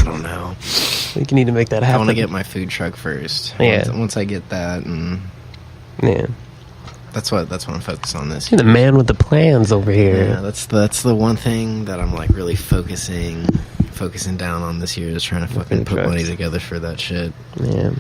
I don't know. I think you need to make that happen. I want to get my food truck first. Yeah. Once I get that, and yeah, that's what I'm focused on this you're year. the man with the plans over here. Yeah, that's the one thing that I'm like really focusing down on this year, is trying to fucking put money together for that shit. Yeah.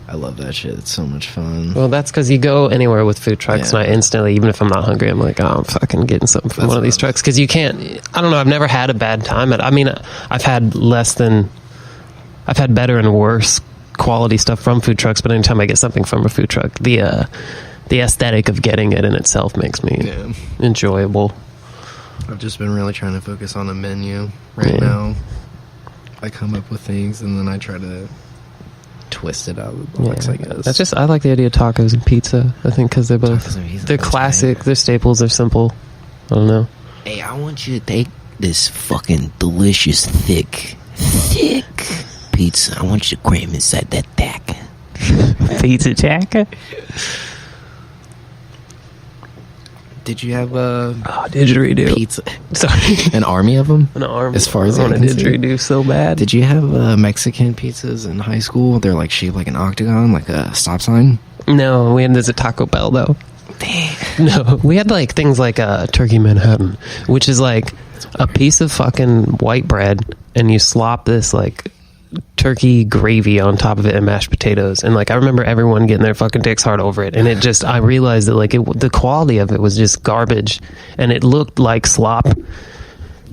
I love that shit. It's so much fun. Well, that's because you go anywhere with food trucks, and I instantly, even if I'm not hungry, I'm like, oh, I'm fucking getting something from one of these trucks. Because you can't, I don't know, I've never had a bad time. I mean, I've had better and worse quality stuff from food trucks, but anytime I get something from a food truck, the aesthetic of getting it in itself makes me enjoyable. I've just been really trying to focus on a menu right now. I come up with things, and then I try to twist it out of the box, I guess. I like the idea of tacos and pizza, I think, because they're both, they're classic, they're staples, they're simple. I don't know. Hey, I want you to take this fucking delicious, thick pizza. I want you to cram inside that taco. Pizza taco? Did you have a didgeridoo pizza? Sorry, an army of them. An army. As far as I want a didgeridoo so bad. Did you have Mexican pizzas in high school? They're like shaped like an octagon, like a stop sign. No, we had this at Taco Bell though. Damn. No, we had like things like turkey Manhattan, which is like a piece of fucking white bread, and you slop this like turkey gravy on top of it and mashed potatoes, and like I remember everyone getting their fucking dicks hard over it, and it just, I realized that like the quality of it was just garbage, and it looked like slop.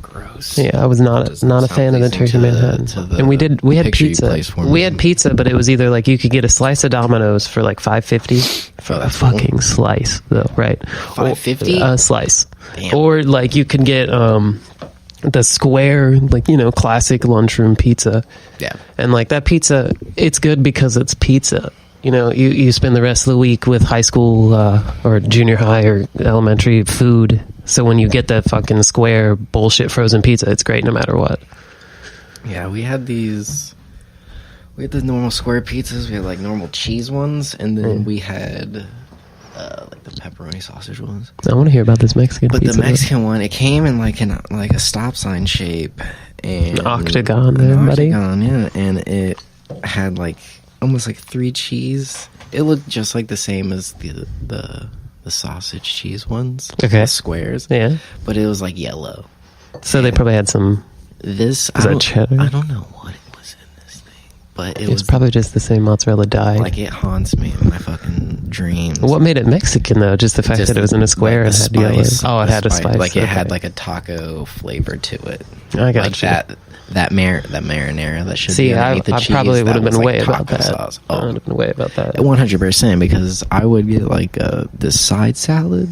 Gross. Yeah, I was not a fan of the turkey Manhattan. And we had pizza. We had pizza, but it was either like you could get a slice of Domino's for like $5.50 for a fucking slice, though, right? $5.50 a slice. Damn. Or like you could get the square, like, you know, classic lunchroom pizza. Yeah. And like that pizza, it's good because it's pizza. You know, you spend the rest of the week with high school or junior high or elementary food. So when you get that fucking square bullshit frozen pizza, it's great no matter what. Yeah, we had the normal square pizzas. We had like normal cheese ones, and then we had like the pepperoni sausage ones. I want to hear about this Mexican pizza. But the Mexican one, it came in like a stop sign shape, and an octagon there, buddy. Octagon, yeah, and it had like almost like 3 cheese. It looked just like the same as the sausage cheese ones. Okay. The squares. Yeah. But it was like yellow. So they probably had some... Is that cheddar? I don't know what it was in this thing. But it was probably just the same mozzarella dye. Like, it haunts me in my fucking dreams. What made it Mexican, though? Just the fact that it was in a square and had yellow? Oh, it had a spice. Like, it had like a taco flavor to it. I got like you. That marinara that should be underneath the I cheese. probably would have been like way about that. Sauce. Oh. I would have been way about that. 100%, because I would get like this side salad,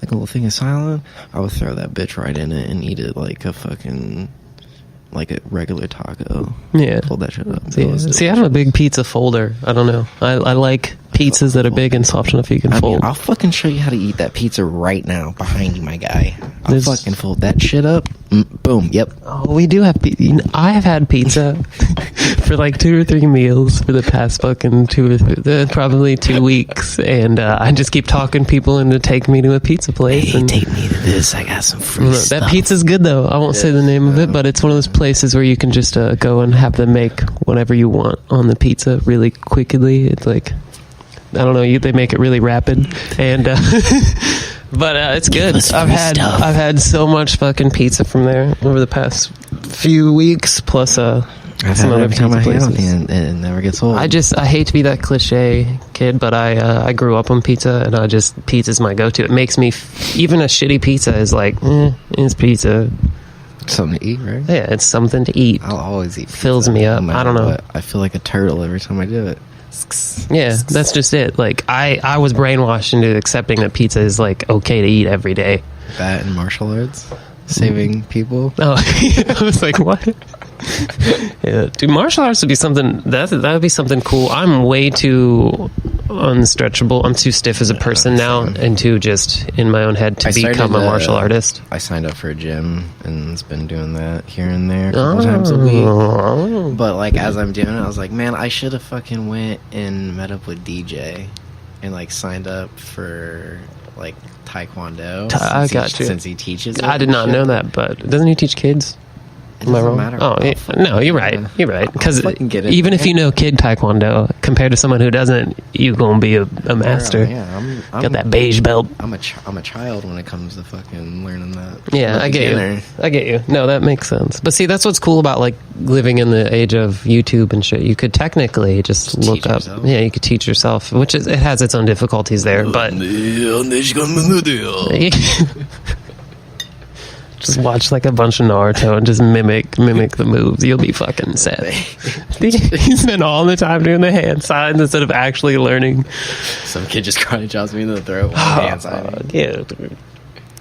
like a little thing of salad. I would throw that bitch right in it and eat it like a fucking, like a regular taco. Yeah. Hold that shit up. See, I'm a big pizza folder. I don't know. I like pizzas that are big and soft enough you can fold. I'll fucking show you how to eat that pizza right now behind you, my guy. I'll fucking fold that shit up. Boom. Yep. Oh, we do have pizza. I have had pizza for like 2 or 3 meals for the past fucking probably 2 weeks, and I just keep talking people into taking me to a pizza place. Hey, take me to this. I got some free stuff. That pizza's good though. I won't say the name of it, but it's one of those places where you can just go and have them make whatever you want on the pizza really quickly. It's like, I don't know, they make it really rapid, and but it's good. I've had so much fucking pizza from there over the past few weeks, plus some other pizza places. And it never gets old. I hate to be that cliche kid, but I grew up on pizza, and pizza's my go-to. It makes me even a shitty pizza is like, it's pizza. Something to eat, right? Yeah, it's something to eat. I'll always eat pizza. Fills me up. I don't know. I feel like a turtle every time I do it. Yeah, that's just it. Like, I was brainwashed into accepting that pizza is like okay to eat every day. That and martial arts, saving people. Oh, I was like, what? Yeah, dude, martial arts would be something that would be something cool. I'm way too unstretchable. I'm too stiff as a person now, and too just in my own head to become a martial artist. I signed up for a gym and it's been doing that here and there a couple times a week. But like, as I'm doing it, I was like, man, I should have fucking went and met up with DJ and like signed up for like Taekwondo. I got you. Since he teaches it. I did not know that, but doesn't he teach kids? Am I wrong? matter. Oh, yeah. No, you're right. You're right. Because fucking get it, even if man. you know kid taekwondo, compared to someone who doesn't, you're gonna be a master. Yeah, Got that beige belt. I'm a child when it comes to fucking learning that. Yeah, I'm a I get beginner. you. I get you. No, that makes sense. But see, that's what's cool about like living in the age of YouTube and shit. You could technically just look teach up. yourself. Yeah, you could teach yourself, which is it has its own difficulties there, but. Just watch like a bunch of Naruto and just mimic the moves. You'll be fucking set. You spend all the time doing the hand signs instead of actually learning. Some kid just karate chops me in the throat while hand signing. Yeah, dude.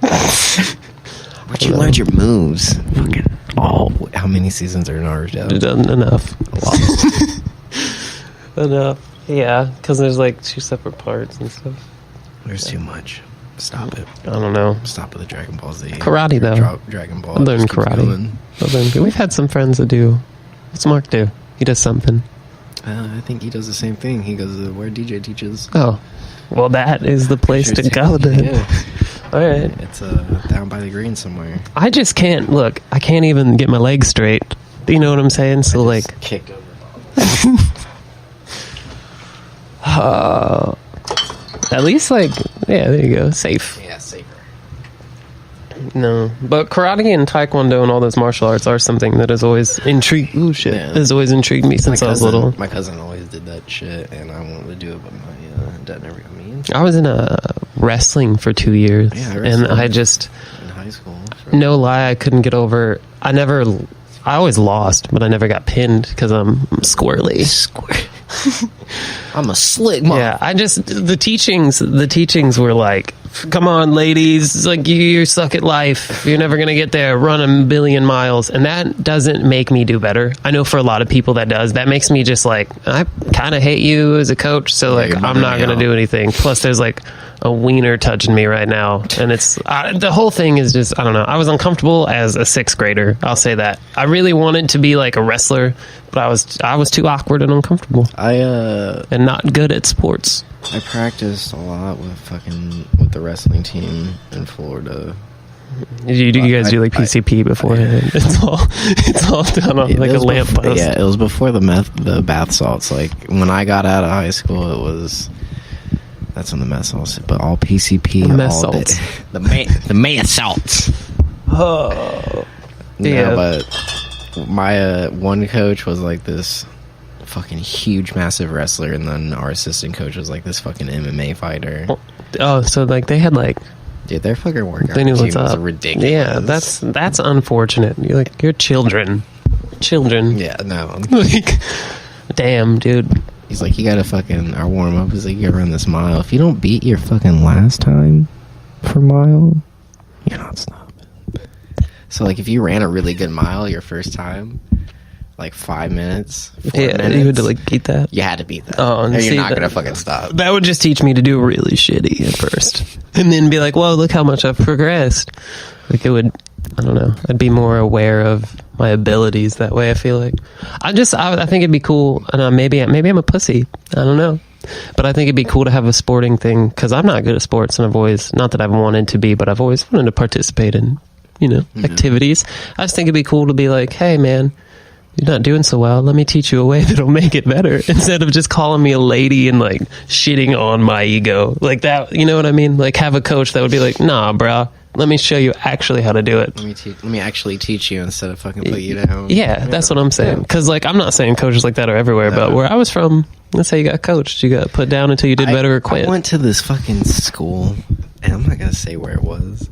But you learned your moves. Fucking how many seasons are Naruto? Done enough. Enough. Yeah, because there's like 2 separate parts and stuff. There's too much. Stop it. I don't know. Stop with the Dragon Ball Z. Karate, though. Dragon Ball. I learned just keeps karate. going. We've had some friends that do. What's Mark do? He does something. I think he does the same thing. He goes to where DJ teaches. Oh. Well, that is the place to go then. Yeah. All right. It's down by the green somewhere. I just can't, look, I can't even get my legs straight. You know what I'm saying? So, like... Kicked over. At least, like, yeah, there you go. Safe. Yeah, safer. No. But karate and taekwondo and all those martial arts are something that has always intrigued... Ooh, shit. Yeah. Has always intrigued me since I was little. My cousin always did that shit, and I wanted to do it, but my dad never got me into it. I was in wrestling for 2 years. Yeah, and I just... In high school. No lie, I couldn't get over... I always lost, but I never got pinned because I'm squirrely. I'm a slick mom. Yeah, the teachings were like, come on, ladies, it's like you suck at life. You're never going to get there. Run a billion miles. And that doesn't make me do better. I know for a lot of people that does. That makes me just like, I kind of hate you as a coach, so like I'm not going to do anything. Plus there's like a wiener touching me right now. And it's, the whole thing is just, I don't know. I was uncomfortable as a 6th grader. I'll say that. I really wanted to be like a wrestler, but I was too awkward and uncomfortable. And not good at sports. I practiced a lot with the wrestling team in Florida. You guys do like PCP beforehand? It's all done on like a lamppost. Yeah, it was before the bath salts. Like when I got out of high school, that's when the meth salts. But all PCP, meth salts. The meth salts. Oh, yeah. But my one coach was like this fucking huge, massive wrestler, and then our assistant coach was like this fucking MMA fighter. Oh, so like they had like. Dude, their fucking workout They knew what's was up. ridiculous. Yeah, that's unfortunate. You're children. Yeah, no. Like, damn, dude. He's like, you gotta fucking, our warm-up is like, you gotta run this mile. If you don't beat your fucking last time for mile, you're not stopping. So, like, if you ran a really good mile your first time, like 5 minutes, 4 minutes. You had to, like, beat that? You had to beat that. Oh, and or see, you're not gonna fucking stop. That would just teach me to do really shitty at first. And then be like, whoa, look how much I've progressed. Like, it would, I don't know, I'd be more aware of my abilities that way, I feel like. I think it'd be cool, and maybe I'm a pussy, I don't know, but I think it'd be cool to have a sporting thing, because I'm not good at sports, and I've always, not that I've wanted to be, but I've always wanted to participate in, activities. I just think it'd be cool to be like, hey man, you're not doing so well, let me teach you a way that'll make it better, instead of just calling me a lady and like shitting on my ego like that, you know what I mean? Like have a coach that would be like, nah bro, let me show you actually how to do it. Let me actually teach you instead of fucking put you down. Yeah, that's what I'm saying. Because like I'm not saying coaches like that are everywhere, but where I was from, let's say you got coached, you got put down until you did better or quit. I went to this fucking school, and I'm not gonna say where it was,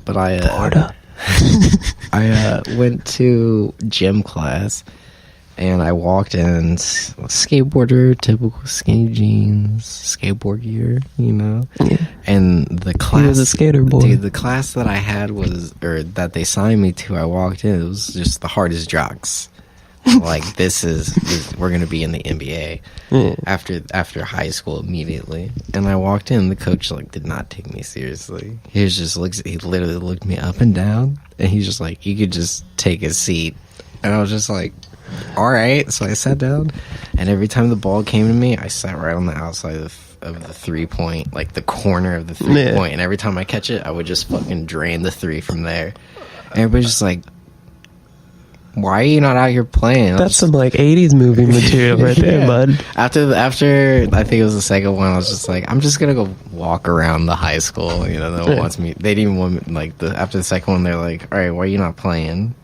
but Florida. I went to gym class, and I walked in, skateboarder, typical skinny jeans, skateboard gear, Yeah. And the class, he was a skater boy. Dude, the class that I had that they signed me to, I walked in, it was just the hardest jocks. Like we're gonna be in the NBA after high school immediately. And I walked in, the coach like did not take me seriously. He literally looked me up and down, and he's just like, you could just take a seat. And I was just like, all right. So I sat down, and every time the ball came to me, I sat right on the outside of the 3-point, like the corner of the 3-point, and every time I catch it, I would just fucking drain the 3 from there. And everybody's just like, why are you not out here playing? That's some like 80s movie material right there, bud. After I think it was the second one, I was just like, I'm just gonna go walk around the high school. You know, no one wants me. They didn't even want me, like after the second one, they're like, all right, why are you not playing?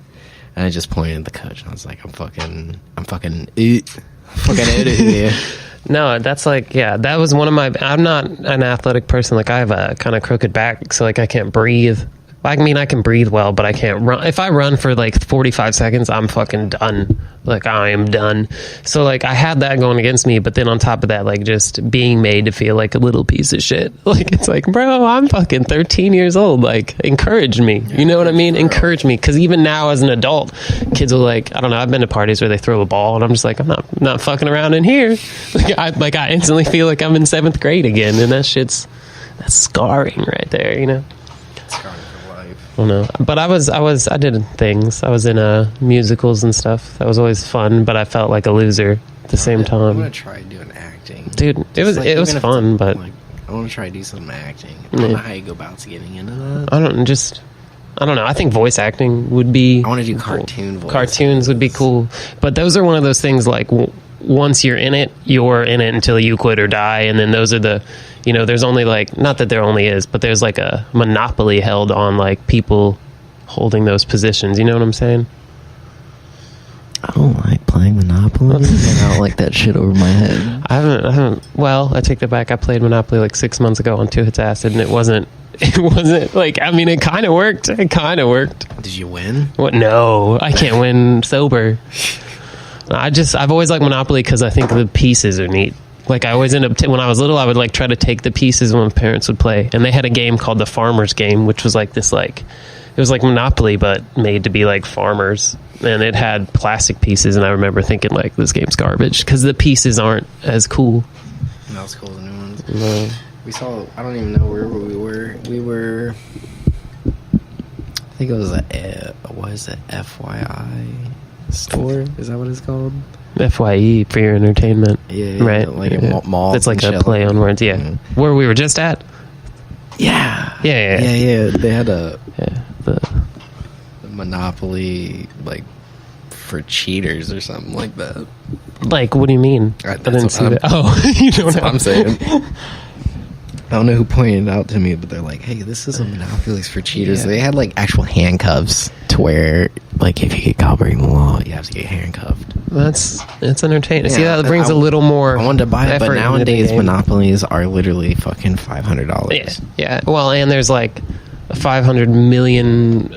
And I just pointed at the coach, and I was like, I'm fucking here. No, that's like, yeah, that was one of my, I'm not an athletic person. Like, I have a kind of crooked back, so like I can't breathe. I mean, I can breathe well, but I can't run. If I run for like 45 seconds, I'm fucking done. Like, I am done. So like, I had that going against me, but then on top of that, like just being made to feel like a little piece of shit. Like, it's like, bro, I'm fucking 13 years old. Like, encourage me. You know what I mean? Encourage me. Because even now as an adult, kids will like, I don't know, I've been to parties where they throw a ball and I'm just like, I'm not fucking around in here. Like, I instantly feel like I'm in 7th grade again. And that's scarring right there, you know? Scarring for life. I don't know. But I did things. I was in musicals and stuff. That was always fun, but I felt like a loser at the same time. I'm gonna try doing acting. Dude, it was fun, but like, I want to try to do some acting. I don't know how you go about getting into that. I don't know. I think voice acting would be... I want to do cool. cartoon voice. Cartoons would be cool. But those are one of those things like once you're in it until you quit or die. And then those are the... You know, there's only like... Not that there only is, but there's like a monopoly held on like people holding those positions. You know what I'm saying? I don't like playing Monopoly. And I don't like that shit over my head. I haven't... Well, I take that back. I played Monopoly like 6 months ago on 2 Hits Acid, and it wasn't like... I mean, it kind of worked. Did you win? What? No, I can't win sober. I've always liked Monopoly because I think the pieces are neat. Like, I always end up... when I was little, I would like try to take the pieces when my parents would play. And they had a game called the Farmer's Game, which was like this like... It was like Monopoly, but made to be like farmers. And it had plastic pieces, and I remember thinking, like, this game's garbage, because the pieces aren't as cool. Not as cool as the new ones. No. We saw... I don't even know where we were. We were... I think it was what is it? FYI store? Is that what it's called? FYE, for your entertainment. Yeah, right. Like a mall. It's like a play on words, yeah. Mm-hmm. Where we were just at? Yeah. Yeah. They had the Monopoly, like, for cheaters or something like that. Like, what do you mean? I didn't see that. Oh, you don't know. What I'm saying. I don't know who pointed it out to me, but they're like, hey, this is a Monopoly for cheaters. Yeah. They had, like, actual handcuffs to where, like, if you get caught breaking the law, you have to get handcuffed. It's entertaining. Yeah, see, that brings a little more... I wanted to buy it, but nowadays Monopolies are literally fucking $500. Yeah. Well, and there's, like, 500 million...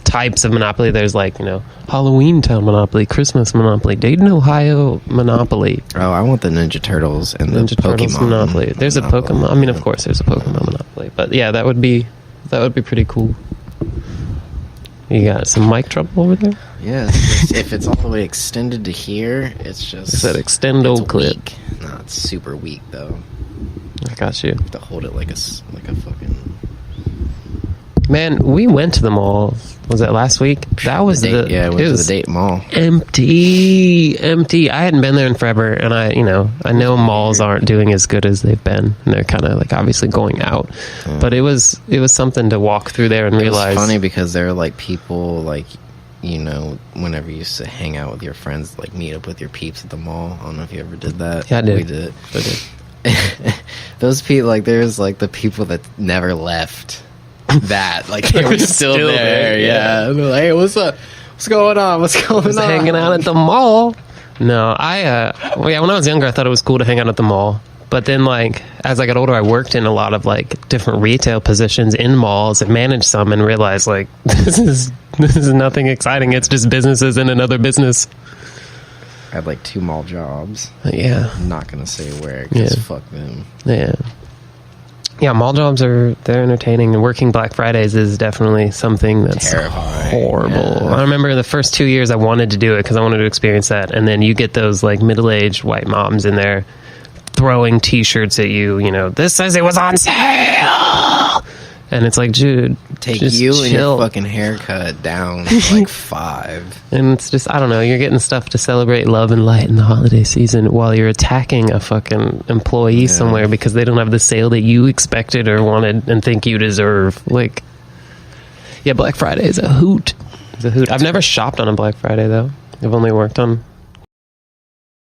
types of Monopoly. There's like, you know, Halloween Town Monopoly, Christmas Monopoly, Dayton, Ohio Monopoly. Oh, I want the Ninja Turtles and Ninja the Turtles Pokemon Monopoly. There's a Pokemon. I mean, of course, there's a Pokemon Monopoly. But yeah, that would be pretty cool. You got some mic trouble over there? Yeah, if it's all the way extended to here, it's just... It's that extendo clip. Weak. No, it's super weak though. I got you. You have to hold it like a fucking... Man, we went to the mall. Was that last week? That was it was the Date Mall. Empty. I hadn't been there in forever, and I know malls aren't doing as good as they've been, and they're kind of like obviously going out. Yeah. But it was something to walk through there and realize. It's funny because there are like people like, you know, whenever you used to hang out with your friends, like meet up with your peeps at the mall. I don't know if you ever did that. Yeah, I did. We did. Those people, like, there's like the people that never left. That like they were still there. Yeah. They're like, hey, what's up? What's going on? Hanging out at the mall. No, when I was younger, I thought it was cool to hang out at the mall. But then, like, as I got older, I worked in a lot of like different retail positions in malls and managed some, and realized like this is nothing exciting. It's just businesses in another business. I had like 2 mall jobs. Yeah, I'm not gonna say where because fuck them. Yeah, mall jobs they're entertaining, and working Black Fridays is definitely something that's terrifying. Horrible. Yeah. I remember the first 2 years I wanted to do it because I wanted to experience that, and then you get those like middle-aged white moms in there throwing T-shirts at you. You know, this says it was on sale, and it's like, dude, take just you chill. And your fucking haircut down like 5. And it's just, I don't know, you're getting stuff to celebrate love and light in the holiday season while you're attacking a fucking employee somewhere because they don't have the sale that you expected or wanted and think you deserve. Like, yeah, Black Friday is a hoot. It's a hoot. I've never shopped on a Black Friday though. I've only worked on